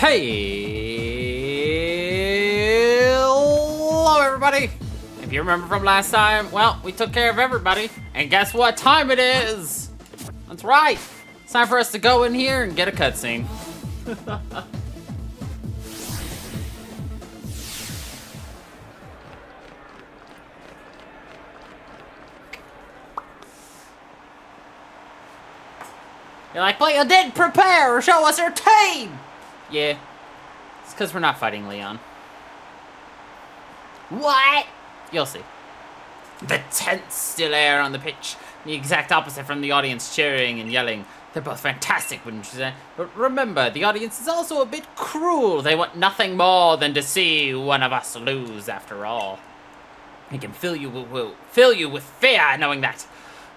Hello, everybody. If you remember from last time, well, we took care of everybody. And guess what time it is? That's right. It's time for us to go in here and get a cutscene. You're like, well, you did prepare or show us your team! Yeah, it's because we're not fighting Leon. What? You'll see. The tense still air on the pitch, the exact opposite from the audience cheering and yelling. They're both fantastic, wouldn't you say? But remember, the audience is also a bit cruel. They want nothing more than to see one of us lose after all. It can fill you with fear knowing that.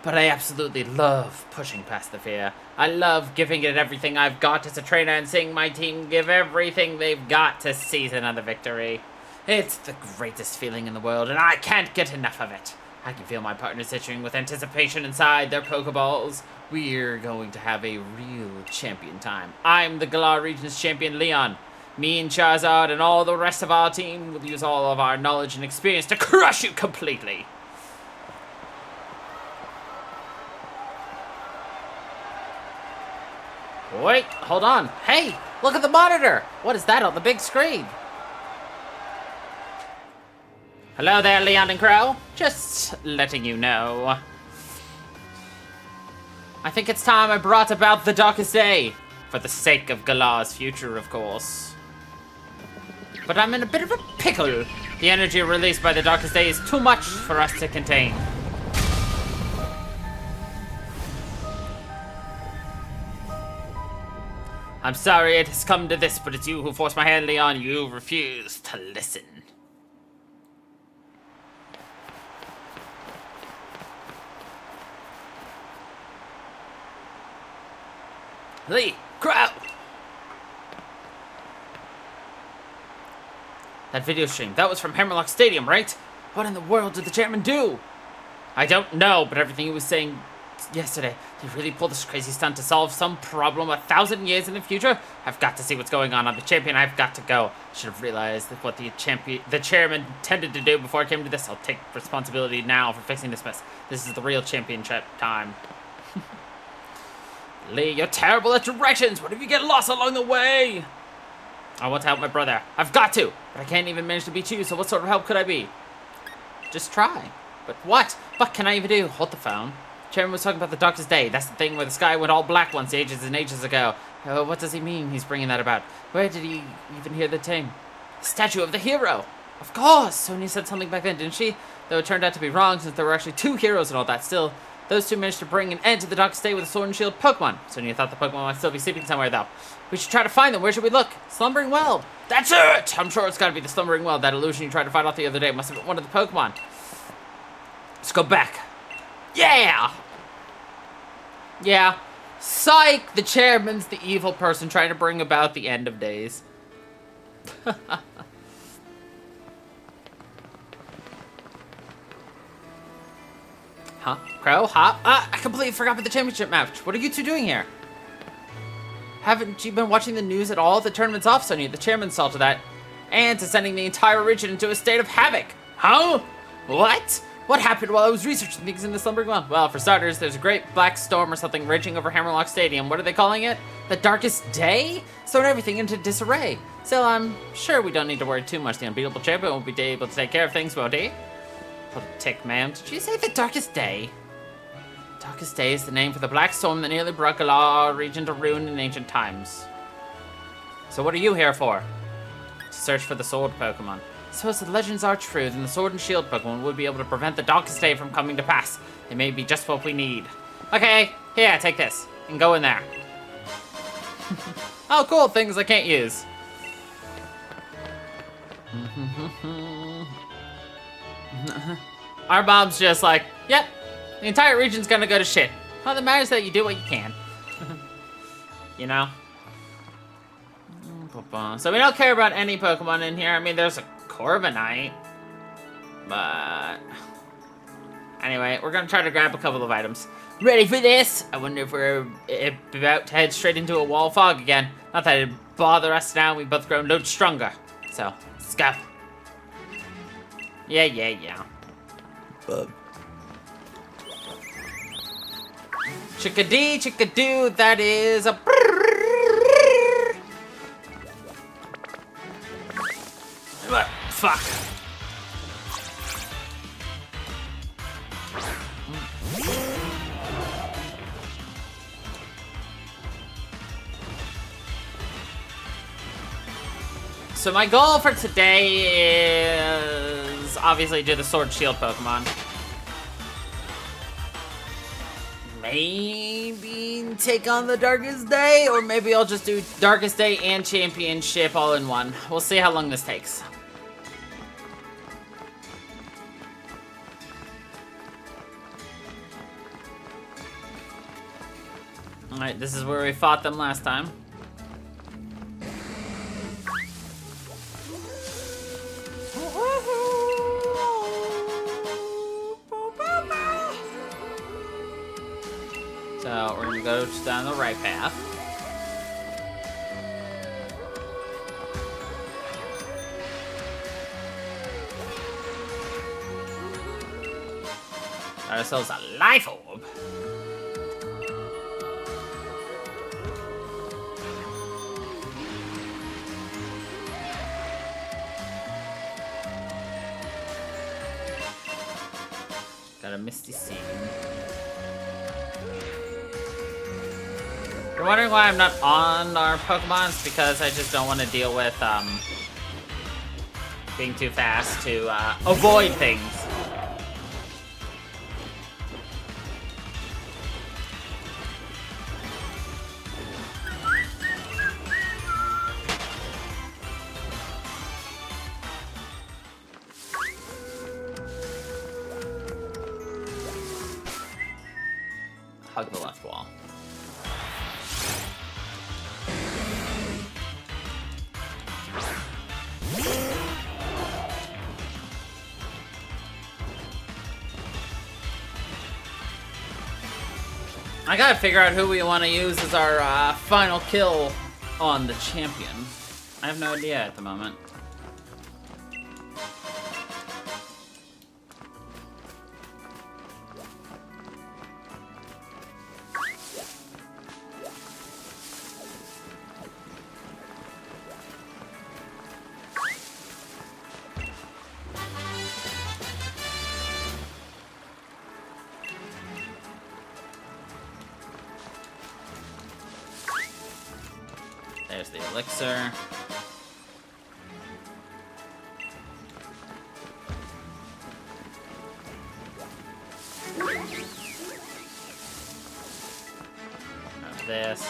But I absolutely love pushing past the fear. I love giving it everything I've got as a trainer and seeing my team give everything they've got to seize another victory. It's the greatest feeling in the world, and I can't get enough of it. I can feel my partners itching with anticipation inside their Pokeballs. We're going to have a real champion time. I'm the Galar Region's champion, Leon. Me and Charizard and all the rest of our team will use all of our knowledge and experience to crush you completely. Wait, hold on. Hey, look at the monitor. What is that on the big screen? Hello there, Leon and Crow. Just letting you know. I think it's time I brought about the darkest day. For the sake of Galar's future, of course. But I'm in a bit of a pickle. The energy released by the darkest day is too much for us to contain. I'm sorry it has come to this, but it's you who forced my hand, Leon. You refuse to listen. Lee, Crow! That video stream, that was from Hammerlock Stadium, right? What in the world did the chairman do? I don't know, but everything he was saying yesterday, did he really pull this crazy stunt to solve some problem 1,000 years in the future? I've got to see what's going on. I'm the champion. I've got to go. Should have realized that what the chairman intended to do before I came to this. I'll take responsibility now for fixing this mess. This is the real championship time. Lee, you're terrible at directions. What if you get lost along the way? I want to help my brother. I've got to, but I can't even manage to beat you, so what sort of help could I be? Just try. But what? What can I even do? Hold the phone. Chairman was talking about the darkest day. That's the thing where the sky went all black once ages and ages ago. What does he mean he's bringing that about? Where did he even hear the term? Statue of the hero. Of course. Sonia said something back then, didn't she? Though it turned out to be wrong since there were actually two heroes and all that. Still, those two managed to bring an end to the darkest day with a sword and shield Pokemon. Sonia thought the Pokemon might still be sleeping somewhere, though. We should try to find them. Where should we look? Slumbering Well. That's it! I'm sure it's got to be the Slumbering Well. That illusion you tried to fight off the other day must have been one of the Pokemon. Let's go back. Yeah! Yeah. Psych! The chairman's the evil person trying to bring about the end of days. Huh? Crow? Hop? I completely forgot about the championship match. What are you two doing here? Haven't you been watching the news at all? The tournament's off, Sonia. The chairman saw to that. And to sending the entire region into a state of havoc. Huh? What? What happened while I was researching things in the Slumbering Well? Well, for starters, there's a great black storm or something raging over Hammerlock Stadium. What are they calling it? The darkest day? It's thrown everything into disarray. Still, I'm sure we don't need to worry too much. The unbeatable champion won't be able to take care of things, won't he? Little tick, ma'am. Did you say the darkest day? Darkest day is the name for the black storm that nearly brought Galar region to ruin in ancient times. So what are you here for? To search for the sword Pokemon. So if the legends are true, then the Sword and Shield Pokemon would be able to prevent the darkest day from coming to pass. They may be just what we need. Okay, here, take this. And go in there. Oh, cool, things I can't use. Our mom's just like, yep, the entire region's gonna go to shit. All that matters is that you do what you can. You know? So we don't care about any Pokemon in here. I mean, there's a Corviknight, but anyway, we're gonna try to grab a couple of items. Ready for this? I wonder if we're about to head straight into a wall of fog again. Not that it'd bother us now. We both grown loads stronger. So, let's go. Yeah. Chickadee, chickadoo, that is a... Fuck. So my goal for today is obviously do the Sword Shield Pokemon. Maybe take on the Darkest Day, or maybe I'll just do Darkest Day and Championship all in one. We'll see how long this takes. Alright, this is where we fought them last time. So we're gonna go down the right path. Got ourselves a life orb. Got a Misty Scene. You're wondering why I'm not on our Pokemon? It's because I just don't want to deal with being too fast to avoid things. Hug the left wall. I gotta figure out who we want to use as our final kill on the champion. I have no idea at the moment. There's the elixir. Grab this.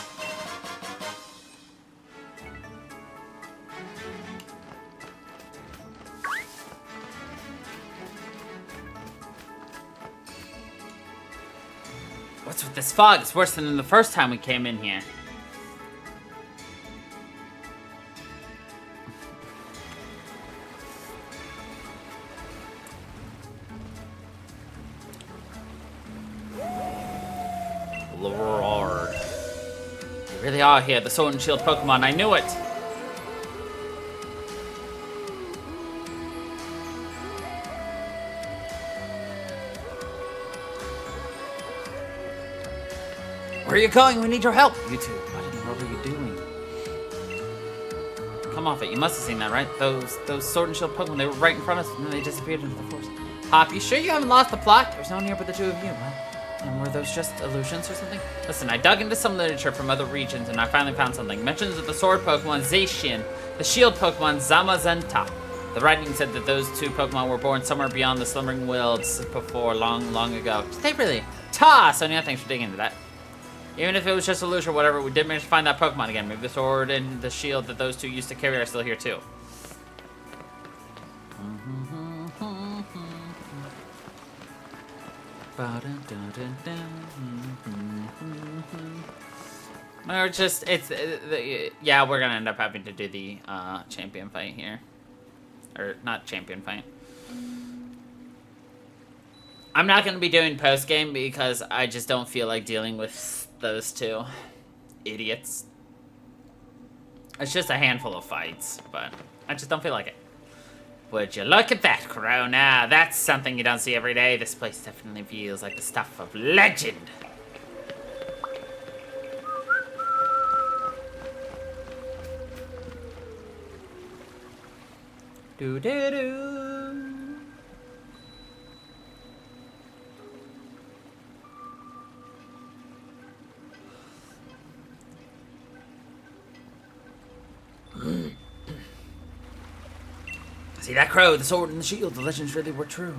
What's with this fog? It's worse than the first time we came in here. Lord. You really are here, the Sword and Shield Pokemon. I knew it! Where are you going? We need your help! You two, what in the world are you doing? Come off it, you must have seen that, right? Those Sword and Shield Pokemon, they were right in front of us and then they disappeared into the forest. Hop, you sure you haven't lost the plot? There's no one here but the two of you, huh? And were those just illusions or something? Listen, I dug into some literature from other regions and I finally found something. Mentions of the sword Pokemon Zacian, the shield Pokemon Zamazenta. The writing said that those two Pokemon were born somewhere beyond the Slumbering Wilds before long, long ago. Did they really? Ta! So yeah, thanks for digging into that. Even if it was just illusion or whatever, we did manage to find that Pokemon again. Maybe the sword and the shield that those two used to carry are still here too. Or just, yeah, we're gonna end up having to do the champion fight here. Or, not champion fight. I'm not gonna be doing post-game because I just don't feel like dealing with those two idiots. It's just a handful of fights, but I just don't feel like it. Would you look at that, Crow? Now, that's something you don't see every day. This place definitely feels like the stuff of legend. Do-do-do. See that crow, the sword and the shield, the legends really were true.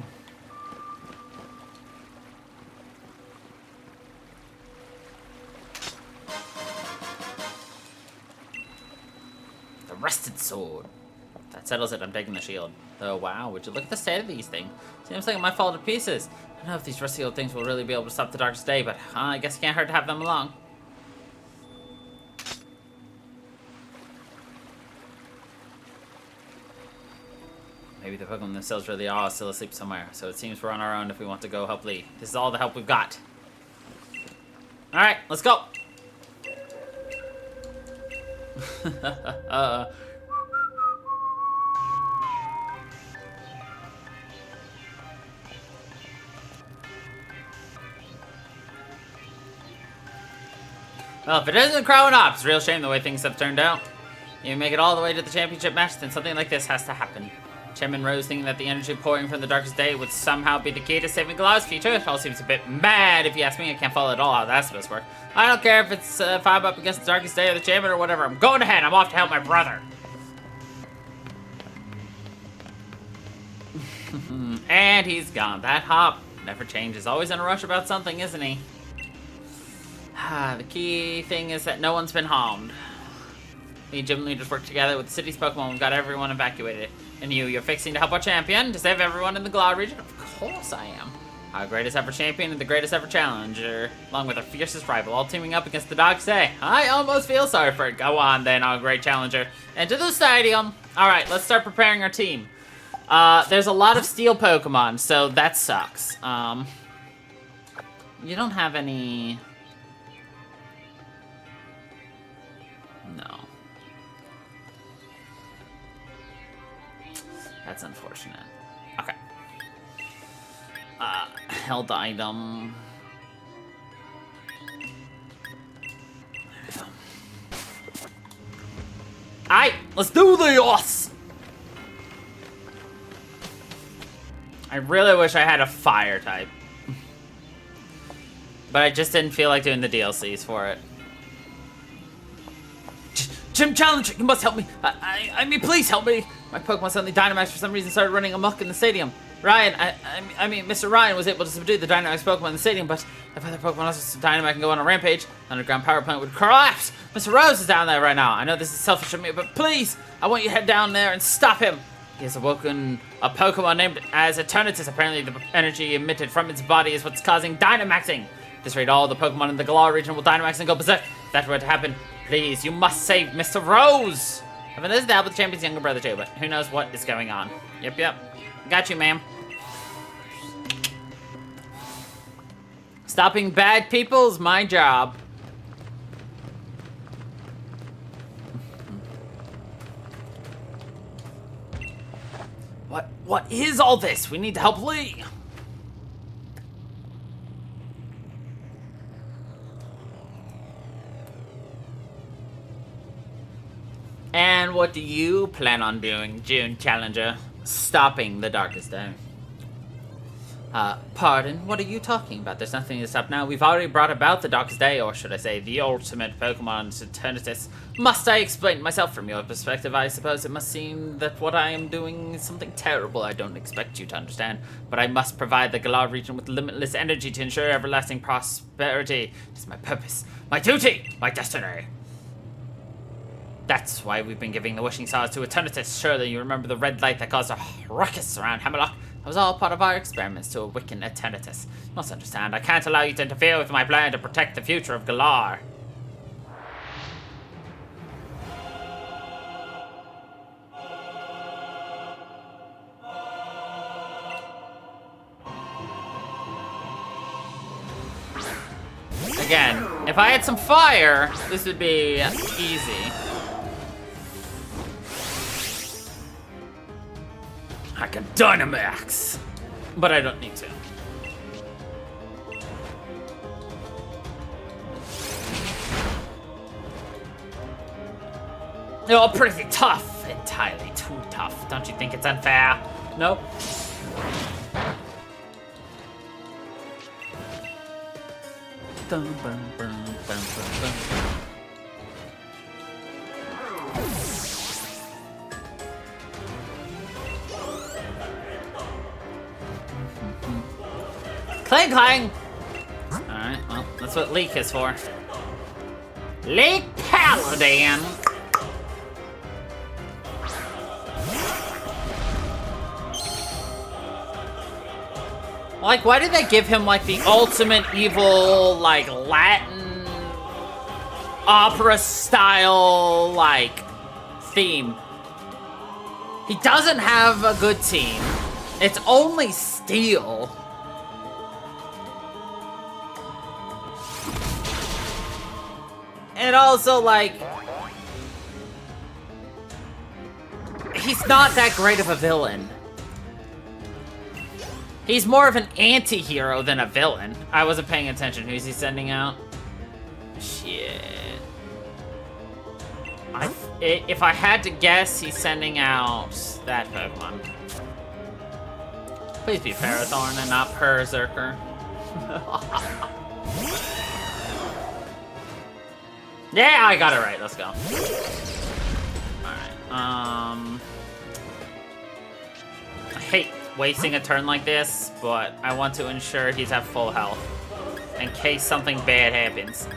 The rusted sword. That settles it, I'm taking the shield. Oh wow, would you look at the state of these things? Seems like it might fall to pieces. I don't know if these rusty old things will really be able to stop the darkest day, but I guess it can't hurt to have them along. Maybe the Pokemon themselves really are still asleep somewhere, so it seems we're on our own if we want to go help Lee. This is all the help we've got. Alright, let's go! Well, if it isn't Crow Up, it's a real shame the way things have turned out. You make it all the way to the championship match, then something like this has to happen. Chairman Rose thinking that the energy pouring from the darkest day would somehow be the key to saving Galah's future. It all seems a bit mad if you ask me. I can't follow at all how that's supposed to work. I don't care if I'm up against the darkest day or the chairman or whatever. I'm going ahead. I'm off to help my brother. And he's gone. That hop never changes. Always in a rush about something, isn't he? The key thing is that no one's been harmed. The gym leaders work together with the city's Pokemon. We've got everyone evacuated. And you're fixing to help our champion to save everyone in the Galar region? Of course I am. Our greatest ever champion and the greatest ever challenger, along with our fiercest rival, all teaming up against the Darkest Day. I almost feel sorry for it. Go on then, our great challenger. Enter the stadium. Alright, let's start preparing our team. There's a lot of steel Pokemon, so that sucks. You don't have any... No. That's unfortunate. Okay. Held item. Alright, let's do this! I really wish I had a fire type. But I just didn't feel like doing the DLCs for it. Gym Challenger, you must help me. I mean, please help me. My Pokemon suddenly Dynamax for some reason started running amok in the stadium. Ryan, I mean, Mr. Ryan was able to subdue the Dynamax Pokemon in the stadium, but if other Pokemon also Dynamax and go on a rampage, the underground power plant would collapse. Mr. Rose is down there right now. I know this is selfish of me, but please, I want you to head down there and stop him. He has awoken a Pokemon named as Eternatus. Apparently, the energy emitted from its body is what's causing Dynamaxing. At this rate, all the Pokemon in the Galar region will Dynamax and go berserk. If that were to happen, please, you must save Mr. Rose! I mean, this is the help with the champion's younger brother too, but who knows what is going on. Yep. Got you, ma'am. Stopping bad people is my job. What is all this? We need to help Lee. And what do you plan on doing, June Challenger? Stopping the Darkest Day. Pardon? What are you talking about? There's nothing to stop now. We've already brought about the Darkest Day, or should I say, the ultimate Pokemon Eternatus. Must I explain myself from your perspective? I suppose it must seem that what I am doing is something terrible. I don't expect you to understand, but I must provide the Galar region with limitless energy to ensure everlasting prosperity. It is my purpose, my duty, my destiny. That's why we've been giving the wishing stars to Eternatus. Surely you remember the red light that caused a ruckus around Hammerlock? That was all part of our experiments to awaken Eternatus. You must understand, I can't allow you to interfere with my plan to protect the future of Galar. Again, if I had some fire, this would be easy. I can Dynamax! But I don't need to. They're all pretty tough. Entirely too tough. Don't you think it's unfair? Nope. Dun, bum, bum, bum, bum, bum. Clang clang! Alright, well, that's what Leek is for. Leek Paladin! Like, why did they give him, like, the ultimate evil, like, Latin opera-style, like, theme? He doesn't have a good team. It's only Steel. And also, like, he's not that great of a villain. He's more of an anti-hero than a villain. I wasn't paying attention. Who's he sending out? Shit. If I had to guess, he's sending out that Pokemon. Please be Ferrothorn and not Berserker. Yeah, I got it right. Let's go. Alright, I hate wasting a turn like this, but I want to ensure he's at full health in case something bad happens.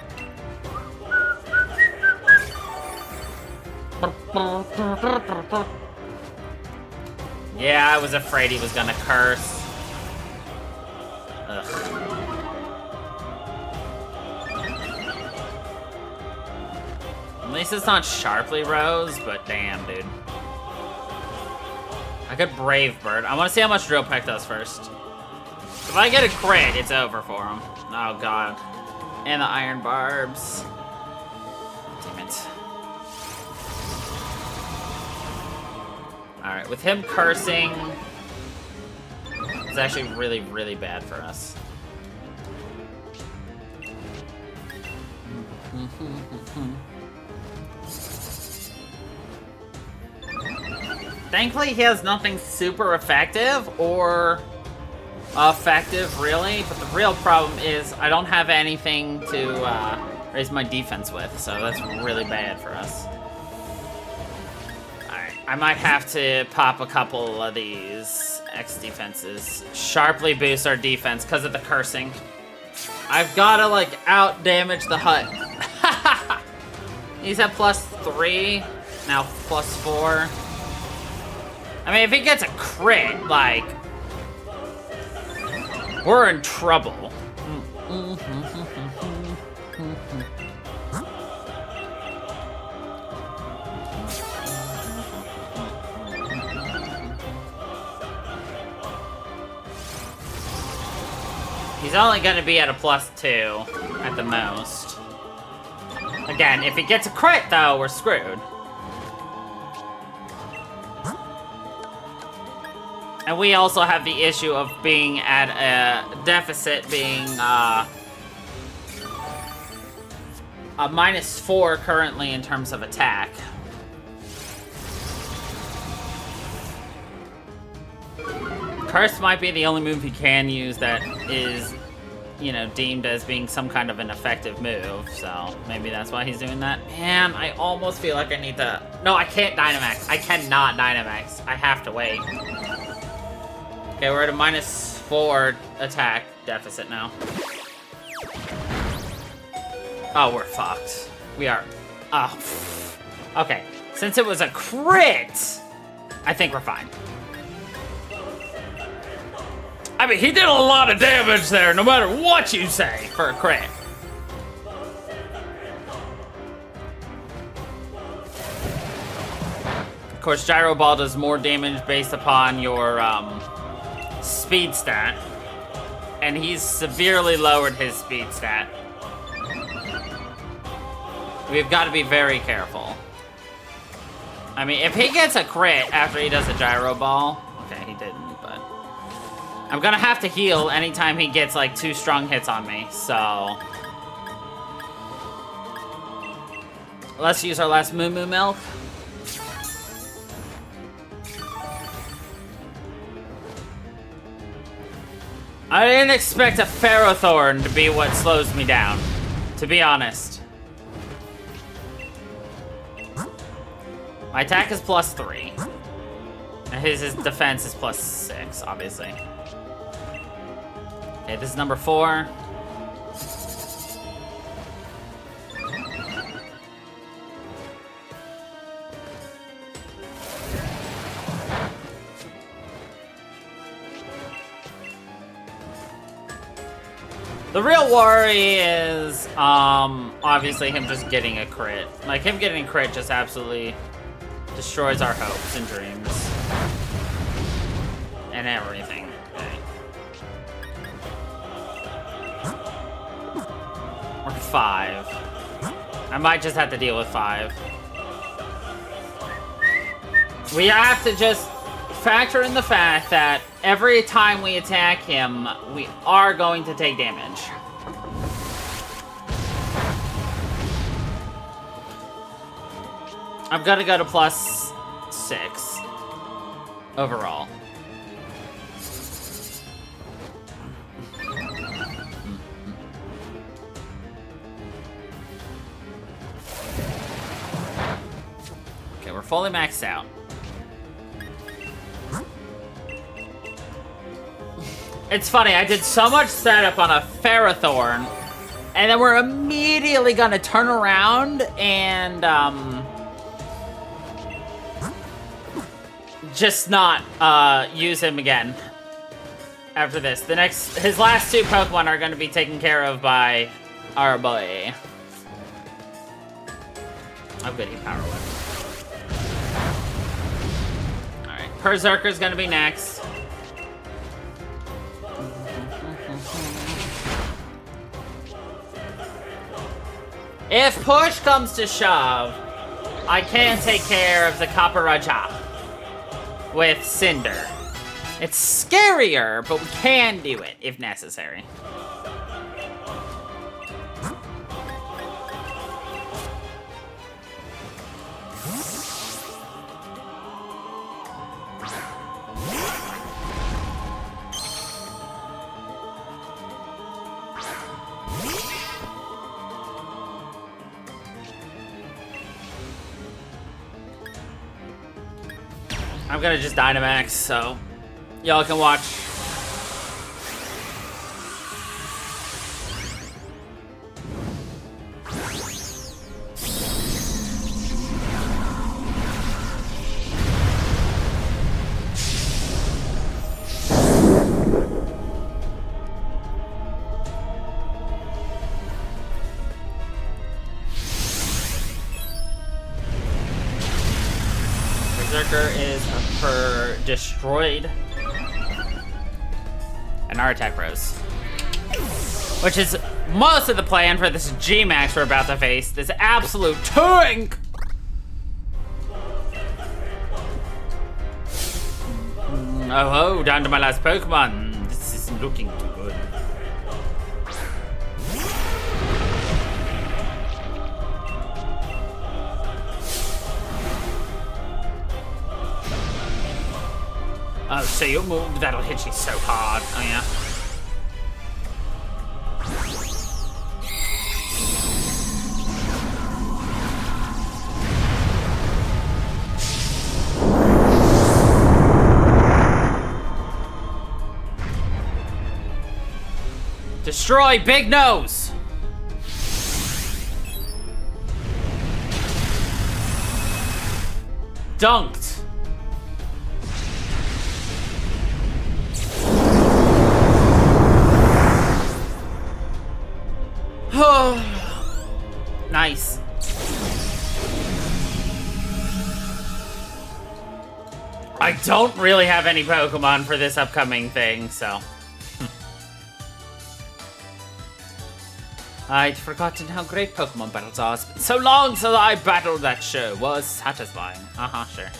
Yeah, I was afraid he was gonna curse. Ugh. At least it's not sharply rose, but damn, dude. I could Brave Bird. I want to see how much Drill Peck does first. If I get a crit, it's over for him. Oh, God. And the Iron Barbs. Damn it. Alright, with him cursing, it's actually really, really bad for us. Thankfully, he has nothing super effective or effective, really. But the real problem is I don't have anything to raise my defense with, so that's really bad for us. Alright, I might have to pop a couple of these X defenses. Sharply boost our defense because of the cursing. I've got to, like, out-damage the hut. He's at +3, now +4. I mean, if he gets a crit, like, we're in trouble. He's only gonna be at a +2 at the most. Again, if he gets a crit, though, we're screwed. And we also have the issue of being at a deficit, being a -4 currently in terms of attack. Curse might be the only move he can use that is, you know, deemed as being some kind of an effective move, so maybe that's why he's doing that. Man, I almost feel like I need to... No, I can't Dynamax. I cannot Dynamax. I have to wait. Okay, we're at a -4 attack deficit now. Oh, we're fucked. We are... Oh. Okay, since it was a crit, I think we're fine. I mean, he did a lot of damage there, no matter what you say, for a crit. Of course, Gyro Ball does more damage based upon your, speed stat. And he's severely lowered his speed stat. We've got to be very careful. I mean, if he gets a crit after he does a Gyro Ball, Okay, he didn't, but... I'm gonna have to heal anytime he gets, like, 2 strong hits on me, so... Let's use our last Moo Moo Milk. I didn't expect a Ferrothorn to be what slows me down, to be honest. My attack is +3. And his defense is +6, obviously. Okay, this is number 4. The real worry is, obviously him just getting a crit. Like, him getting a crit just absolutely destroys our hopes and dreams. And everything. Okay. Or 5. I might just have to deal with 5. We have to just factor in the fact that every time we attack him, we are going to take damage. I'm gonna go to +6 overall. Okay, we're fully maxed out. It's funny, I did so much setup on a Ferrothorn, and then we're immediately gonna turn around and, just not, use him again after this. His last 2 Pokemon are gonna be taken care of by our boy. Oh good, he Power Whipped. Alright, Berserker's gonna be next. If push comes to shove, I can take care of the Copper Raja with Cinder. It's scarier, but we can do it if necessary. I'm gonna just Dynamax, so y'all can watch. Berserker is destroyed. And our attack rose. Which is most of the plan for this G-Max we're about to face. This absolute tank! Oh, down to my last Pokemon. This isn't looking too good. Oh, so your move, that'll hit you so hard. Oh, yeah. Destroy Big Nose! Dunked. Nice. I don't really have any Pokemon for this upcoming thing, so. I'd forgotten how great Pokemon battles are. It's been so long since I battled that show. Was satisfying. Sure.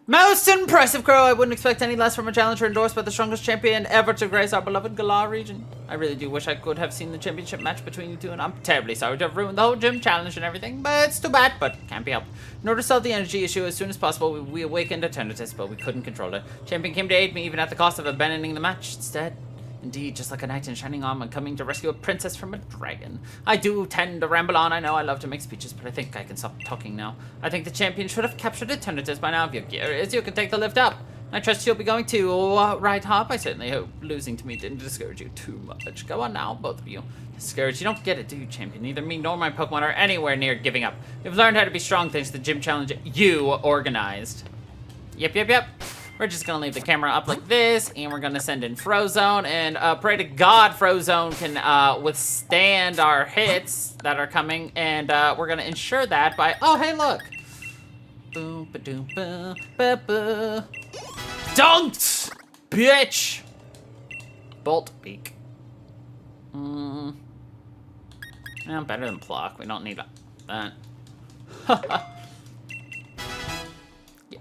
Most impressive, Crow. I wouldn't expect any less from a challenger endorsed by the strongest champion ever to grace our beloved Galar region. I really do wish I could have seen the championship match between you two, and I'm terribly sorry to have ruined the whole gym challenge and everything, but it's too bad, but can't be helped. In order to solve the energy issue as soon as possible, we awakened Eternatus, but we couldn't control it. Champion came to aid me even at the cost of abandoning the match instead. Indeed, just like a knight in shining armor coming to rescue a princess from a dragon. I do tend to ramble on. I know I love to make speeches, but I think I can stop talking now. I think the champion should have captured Eternatus by now. If your gear is, you can take the lift up. I trust you'll be going too. Right, Hop? I certainly hope losing to me didn't discourage you too much. Go on now, both of you. Discouraged? You don't get it, do you, champion? Neither me nor my Pokemon are anywhere near giving up. We've learned how to be strong thanks to the gym challenge you organized. Yep. We're just gonna leave the camera up like this, and we're gonna send in Frozone, and pray to God Frozone can withstand our hits that are coming, and we're gonna ensure that by, oh, hey, look. Boom, ba-doom, ba, ba. Dunked, bitch. Bolt Beak. Better than Pluck. We don't need that.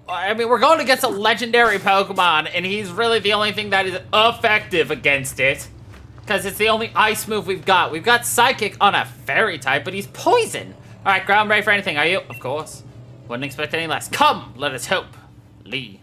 I mean, we're going against a legendary Pokemon, and he's really the only thing that is effective against it. Because it's the only ice move we've got. We've got Psychic on a Fairy type, but he's poison. Alright, Ground, ready for anything, are you? Of course. Wouldn't expect any less. Come, let us hope. Lee.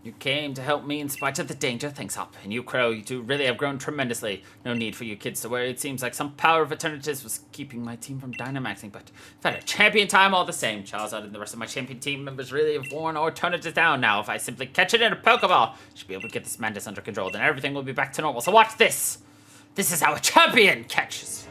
You came to help me in spite of the danger. Thanks, Hop. And you, Crow, you two really have grown tremendously. No need for you kids to worry. It seems like some power of Eternatus was keeping my team from Dynamaxing, but I've had a champion time all the same. Charizard and the rest of my champion team members really have worn our Eternatus down now. If I simply catch it in a Pokeball, I should be able to get this madness under control. Then everything will be back to normal. So watch this. This is how a champion catches.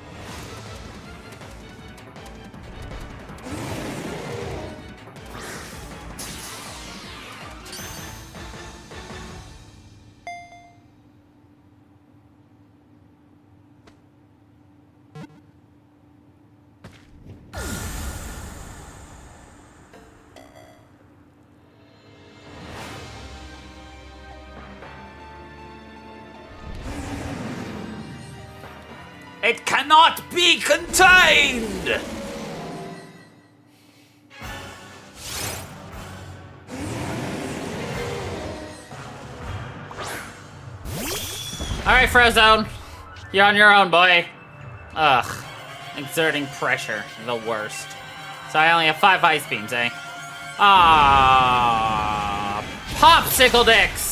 It cannot be contained! Alright, Frozone. You're on your own, boy. Ugh. Exerting pressure. The worst. So I only have 5 ice beams, eh? Ah, popsicle dicks!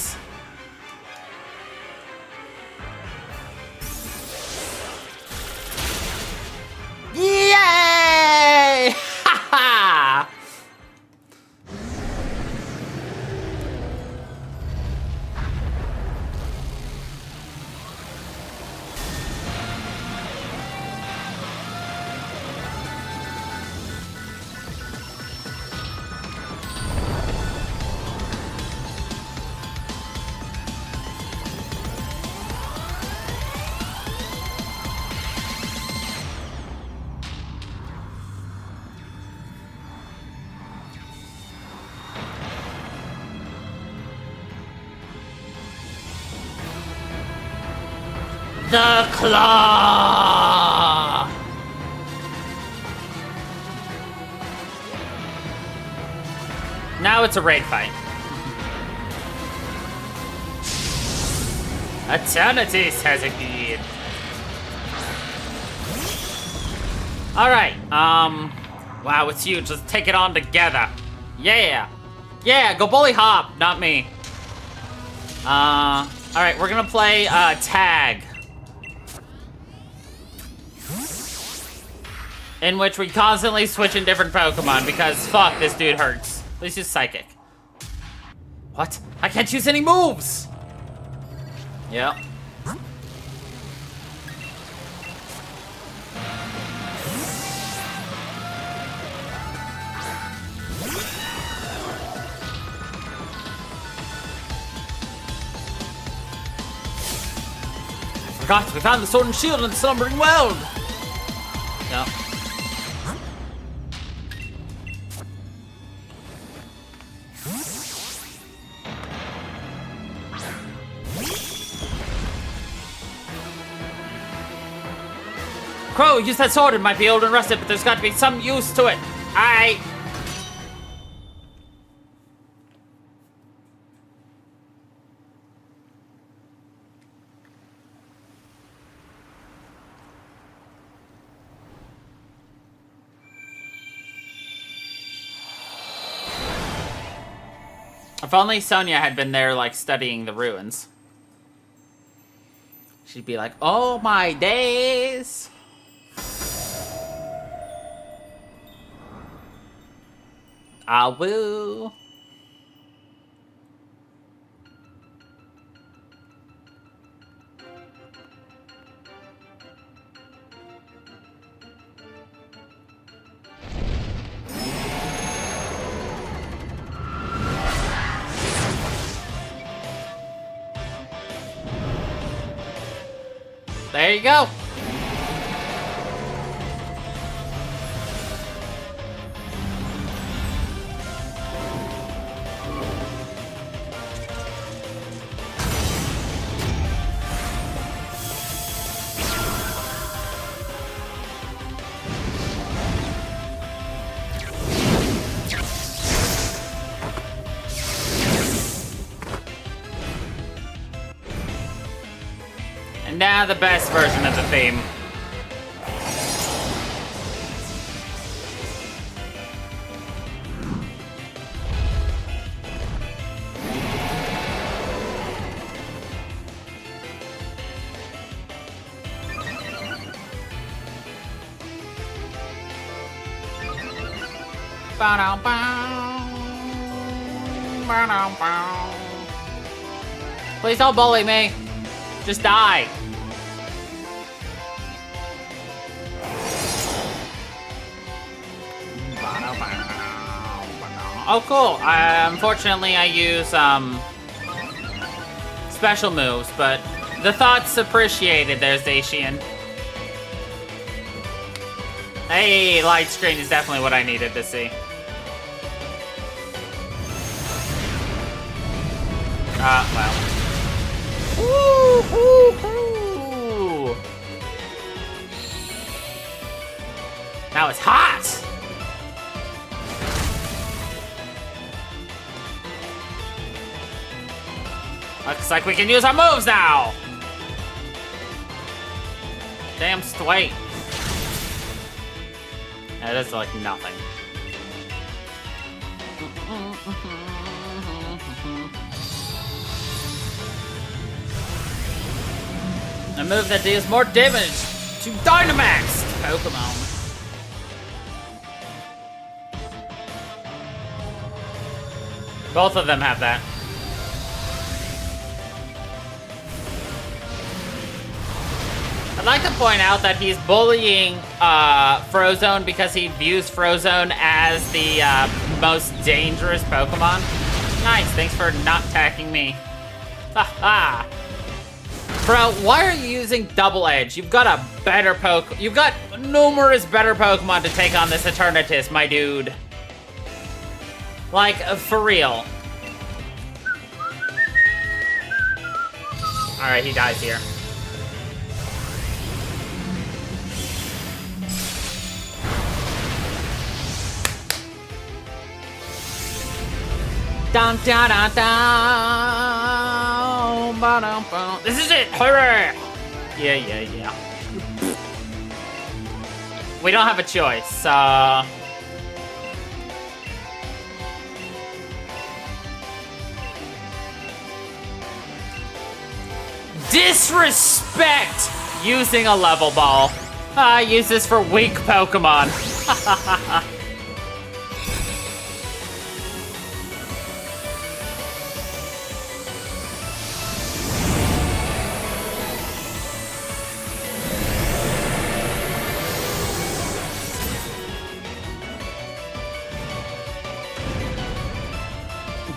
Yay! Ha ha! The Claw! Now it's a raid fight. Eternatus has appeared. Alright, wow, it's huge. Let's take it on together. Yeah. Yeah, go bully Hop, not me. Alright, we're gonna play, tag. In which we constantly switch in different Pokemon because fuck, this dude hurts. At least he's Psychic. What? I can't use any moves! Yep. I forgot, we found the Sword and Shield in the Slumbering World! Yep. Crow, use that sword. It might be old and rusted, but there's got to be some use to it. If only Sonia had been there, like, studying the ruins. She'd be like, oh my days! Ah, woo! There you go. And now the best version of the theme. Please don't bully me. Just die. Oh, cool. Unfortunately, I use special moves, but the thought's appreciated. There's Dacian. Hey, light screen is definitely what I needed to see. Well. Woo, woo, woo. Now it's hot! Looks like we can use our moves now! Damn straight. That is like nothing. A move that deals more damage to Dynamax Pokemon. Both of them have that. I'd like to point out that he's bullying Frozone because he views Frozone as the most dangerous Pokemon. Nice, thanks for not attacking me. Haha. Bro, why are you using Double Edge? You've got a better You've got numerous better Pokemon to take on this Eternatus, my dude. Like, for real. Alright, he dies here. Dun, dun, dun, dun, ba, dun, ba. This is it! Hurry! Yeah. We don't have a choice, Disrespect using a level ball. I use this for weak Pokemon.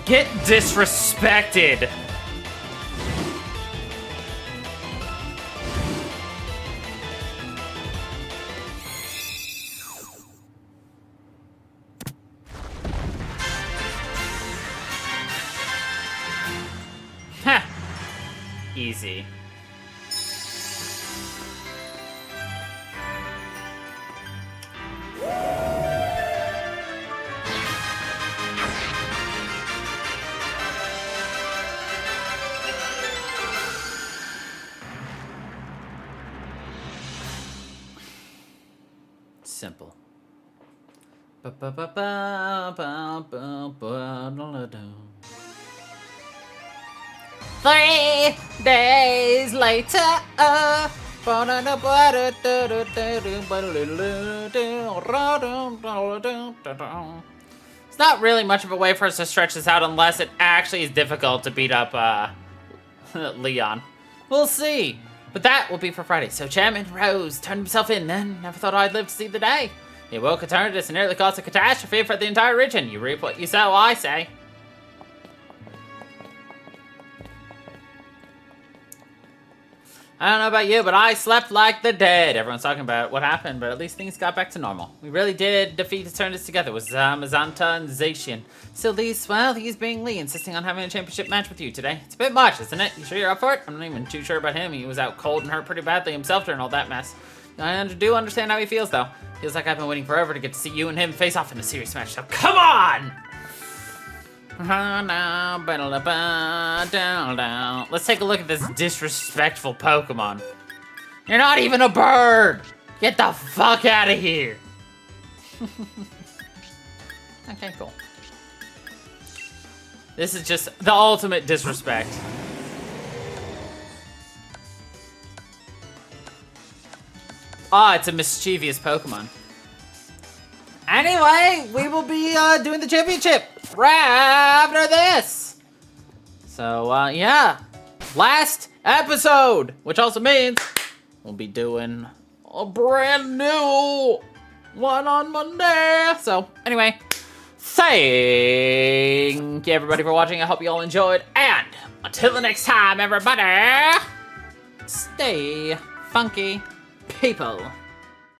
Get disrespected. Heh. Easy. 3 days later. It's not really much of a way for us to stretch this out unless it actually is difficult to beat up Leon. We'll see. But that will be for Friday. So Chairman Rose turned himself in then. Never thought I'd live to see the day. He woke Eternatus and nearly caused a catastrophe for the entire region. You reap what you sow, I say. I don't know about you, but I slept like the dead. Everyone's talking about what happened, but at least things got back to normal. We really did defeat Eternatus together with Zamazanta and Zacian. Still, he's being Lee, insisting on having a championship match with you today. It's a bit much, isn't it? You sure you're up for it? I'm not even too sure about him. He was out cold and hurt pretty badly himself during all that mess. I do understand how he feels, though. Feels like I've been waiting forever to get to see you and him face off in a serious match, so come on! Let's take a look at this disrespectful Pokemon. You're not even a bird! Get the fuck out of here! Okay, cool. This is just the ultimate disrespect. Ah, it's a mischievous Pokemon. Anyway, we will be doing the championship right after this. So, yeah. Last episode, which also means we'll be doing a brand new one on Monday. So, anyway, thank you everybody for watching. I hope you all enjoyed. And until the next time, everybody, stay funky, people.